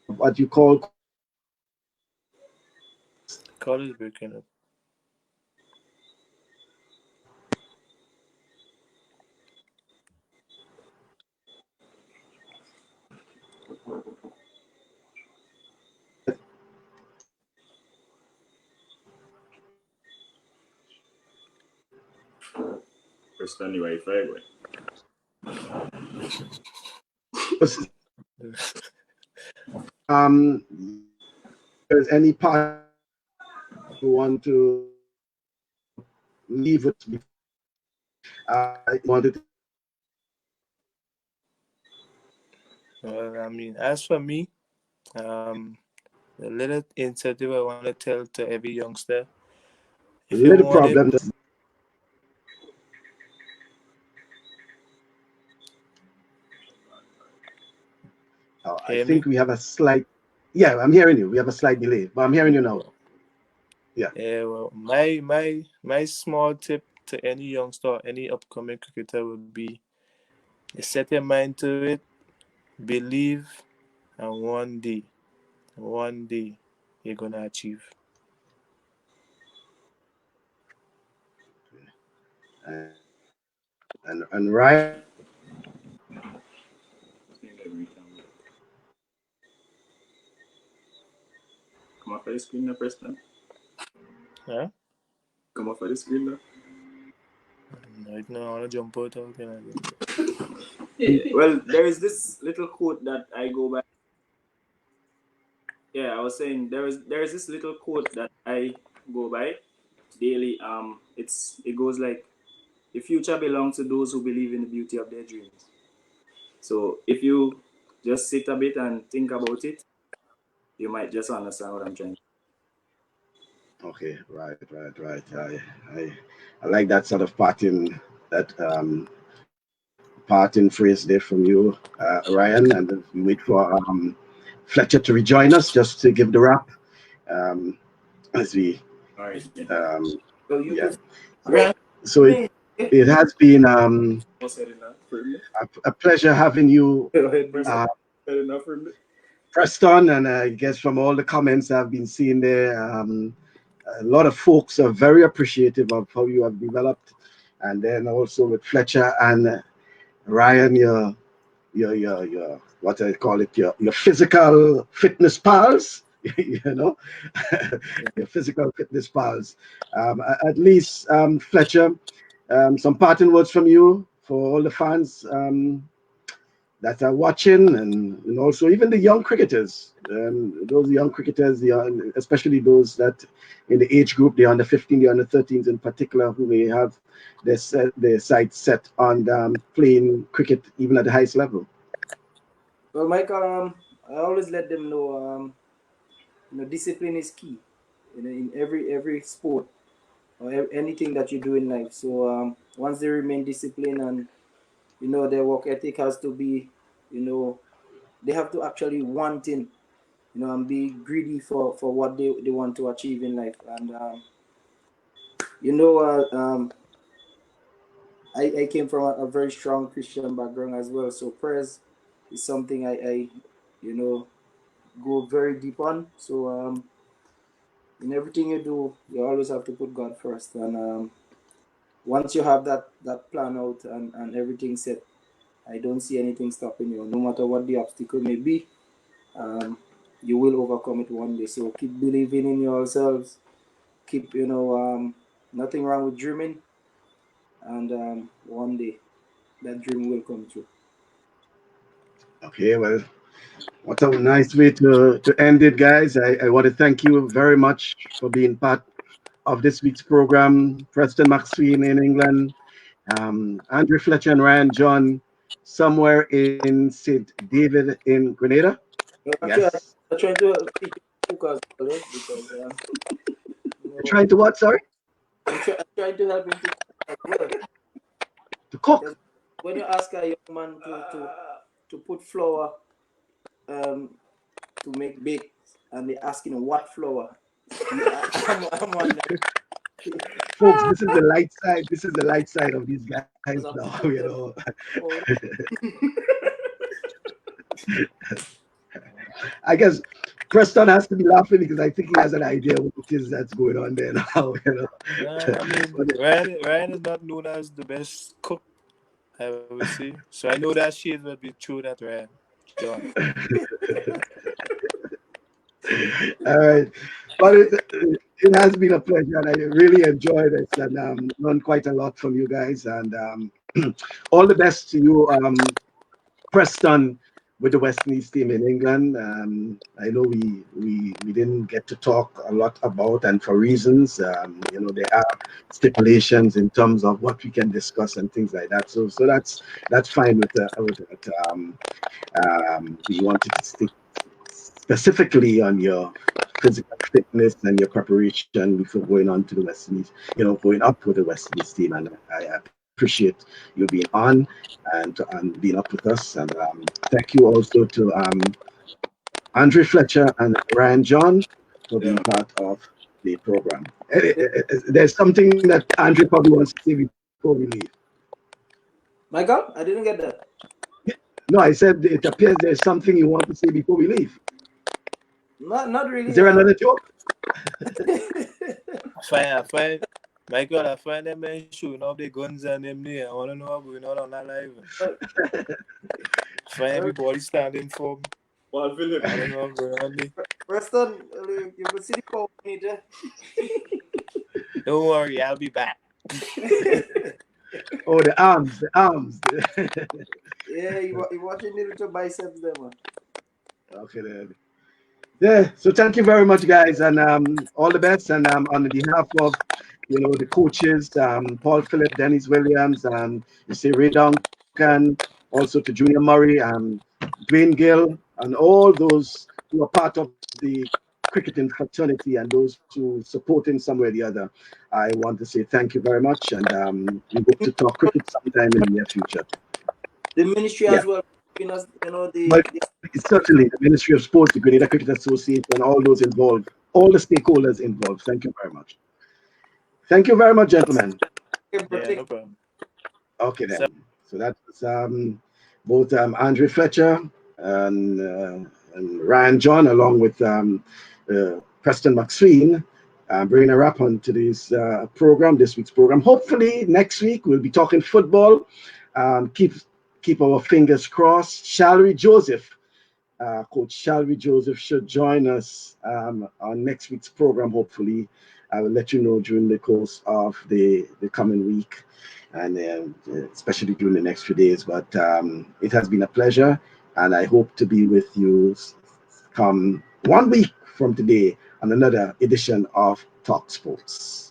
[SPEAKER 1] what you call
[SPEAKER 3] call is breaking up.
[SPEAKER 4] Preston, you Wi-Fi boy.
[SPEAKER 1] There's any part you want to leave with me? Wanted.
[SPEAKER 5] Well, I mean, as for me, the little incentive I want to tell to every youngster, if you
[SPEAKER 1] Little
[SPEAKER 5] want it,
[SPEAKER 1] problem. I
[SPEAKER 5] hear
[SPEAKER 1] think
[SPEAKER 5] me?
[SPEAKER 1] we have a slight. Yeah, I'm hearing you. We have a slight delay, but I'm hearing you now. Yeah.
[SPEAKER 5] Yeah, well, my small tip to any youngster, any upcoming cricketer would be: you set your mind to it, believe, and one day, you're gonna achieve.
[SPEAKER 1] And Ryan.
[SPEAKER 4] Come off of the screen now, Preston.
[SPEAKER 5] Huh?
[SPEAKER 4] Come off of the screen now.
[SPEAKER 5] Right now, I wanna jump out again.
[SPEAKER 4] Well, there is this little quote that I go by. Yeah, I was saying there is this little quote that I go by daily. It goes like, the future belongs to those who believe in the beauty of their dreams. So if you just sit a bit and think about it, you might just understand what I'm trying.
[SPEAKER 1] Okay, right. I like that sort of parting phrase there from you, Ryan, and we wait for Fletcher to rejoin us just to give the wrap. As we,
[SPEAKER 4] All right. Yeah.
[SPEAKER 2] So you
[SPEAKER 1] yeah.
[SPEAKER 2] could
[SPEAKER 1] So it has been a pleasure having you, Preston, and I guess from all the comments I've been seeing there, a lot of folks are very appreciative of how you have developed, and then also with Fletcher and Ryan, your what I call it, your physical fitness pals, you know, your physical fitness pals. At least, Fletcher, some parting words from you for all the fans that are watching, and also even the young cricketers, those young cricketers, especially those that in the age group, the under 15, the under 13s in particular, who may have their sights set on playing cricket even at the highest level.
[SPEAKER 2] Well, Michael, I always let them know, discipline is key, in every sport or anything that you do in life. So once they remain disciplined, and their work ethic has to be, they have to actually want in, and be greedy for what they want to achieve in life. And I came from a very strong Christian background as well. So prayers is something I go very deep on. So in everything you do, you always have to put God first. And once you have that plan out and everything set, I don't see anything stopping you. No matter what the obstacle may be, you will overcome it one day. So keep believing in yourselves. Keep, nothing wrong with dreaming. And one day, that dream will come true.
[SPEAKER 1] Okay, well, what a nice way to end it, guys. I want to thank you very much for being part of this week's program. Preston McSween in England, Andrew Fletcher and Ryan John somewhere in St. David in Grenada.
[SPEAKER 2] Actually,
[SPEAKER 1] Yes.
[SPEAKER 2] I'm trying to teach you because
[SPEAKER 1] You're trying to what? Sorry?
[SPEAKER 2] I'm trying to help him to cook as well.
[SPEAKER 1] To cook.
[SPEAKER 2] Because when you ask a young man to put flour to make bake, and they asking what flour, I'm wondering.
[SPEAKER 1] Folks, this is the light side. This is the light side of these guys
[SPEAKER 2] Because
[SPEAKER 1] now,
[SPEAKER 2] I'm
[SPEAKER 1] you
[SPEAKER 2] teaching them.
[SPEAKER 1] know.
[SPEAKER 2] Oh,
[SPEAKER 1] I guess Preston has to be laughing because I think he has an idea what it is that's going on there now, you know.
[SPEAKER 5] I mean,
[SPEAKER 1] But,
[SPEAKER 5] Ryan is not known as the best cook, I would say. So I know that shade will be thrown at Ryan. John.
[SPEAKER 1] all right. But It has been a pleasure, and I really enjoyed it, and learned quite a lot from you guys. And all the best to you, Preston, with the West Indies team in England. I know we didn't get to talk a lot about, and for reasons, there are stipulations in terms of what we can discuss and things like that. So that's fine with it. We wanted to stick specifically on your physical fitness and your preparation before going on to the West Indies, going up with the West Indies team. And I appreciate you being on and being up with us. And thank you also to Andre Fletcher and Ryan John for being part of the program. There's something that Andre probably wants to say before we leave.
[SPEAKER 2] Michael, I didn't get that.
[SPEAKER 1] No, I said it appears there's something you want to say before we leave.
[SPEAKER 2] Not really.
[SPEAKER 1] Is there another joke?
[SPEAKER 5] Fine. Michael, I find them men shooting off the guns and them there. I want to know what's going on that live. Find everybody standing for
[SPEAKER 4] Paul Philip.
[SPEAKER 5] I don't know what's going on there.
[SPEAKER 2] Preston, you will see the coordinator.
[SPEAKER 5] Don't worry, I'll be back.
[SPEAKER 1] Oh, the arms.
[SPEAKER 2] Yeah, you watching the little biceps there, man.
[SPEAKER 1] Okay, then. Yeah, so thank you very much, guys, and all the best. And on behalf of the coaches, Paul Phillip, Dennis Williams, you see Ray Duncan, also to Junior Murray, Dwayne Gill, and all those who are part of the cricketing fraternity and those who support in some way or the other. I want to say thank you very much, and we hope to talk cricket sometime in the near future.
[SPEAKER 2] The ministry as well,
[SPEAKER 1] certainly the Ministry of Sports, the Grenada Cricket Association, and all those involved, all the stakeholders involved. Thank you very much. Thank you very much, gentlemen.
[SPEAKER 5] Yeah, no problem.
[SPEAKER 1] Okay, then. So that's both Andre Fletcher and Ryan John, along with Preston McSween, bringing a wrap on today's program, this week's program. Hopefully, next week we'll be talking football. Keep our fingers crossed. Shalry Joseph, Coach Shalry Joseph, should join us on next week's program, hopefully. I will let you know during the course of the coming week, and especially during the next few days. But it has been a pleasure, and I hope to be with you come 1 week from today on another edition of Talk Sports.